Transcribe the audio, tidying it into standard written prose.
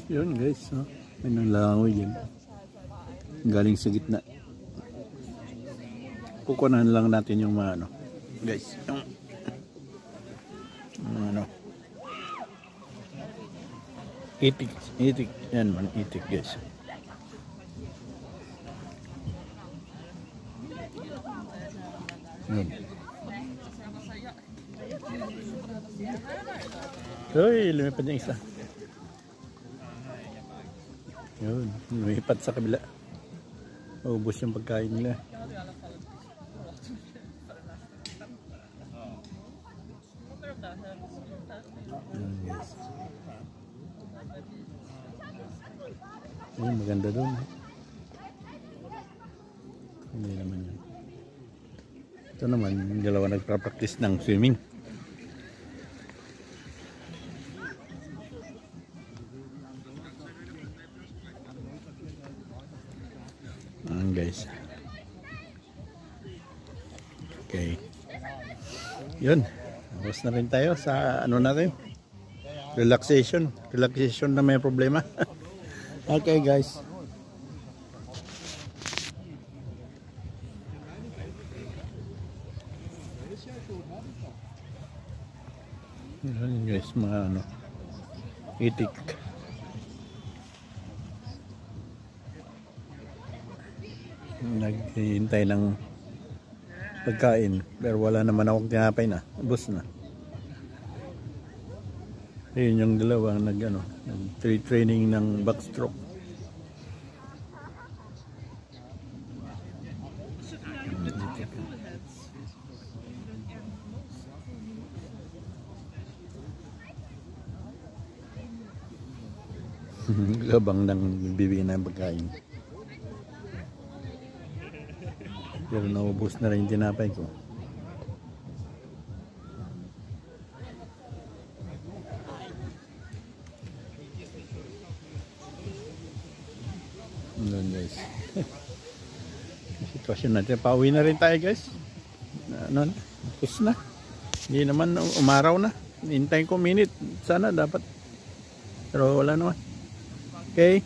Yun guys, oh. May nanglangoy yan. Galing sa gitna. Kukunan lang natin yung mga ano. Guys, yung ano. Itik. Itik. Yan man, itik guys. Yun. Uy, lumipad yung isa. Yun, lumipad sa kabila. Maubos yung pagkain nila. Yun guys. Ayun, maganda doon. Hindi naman yun. Ito naman, yung dalawa nagpa-practice ng swimming. Guys. Okay. Yun. Tapos na rin tayo sa ano natin. Relaxation. Relaxation na may problema. Okay guys. Yun guys, mga ano. Itik. Naghihintay ng pagkain pero wala naman akong tinapay na, ubos na. Ayun yung dalawang nag training ng backstroke. Gabang ng bibigyan ng pagkain. Pero naubos na rin yung tinapay ko. Ayan guys. Sitwasyon natin. Pauwi na rin tayo guys. Ano na? Tapos na. Hindi naman umaraw na. Hintayin ko minute. Sana dapat. Pero wala naman. Okay.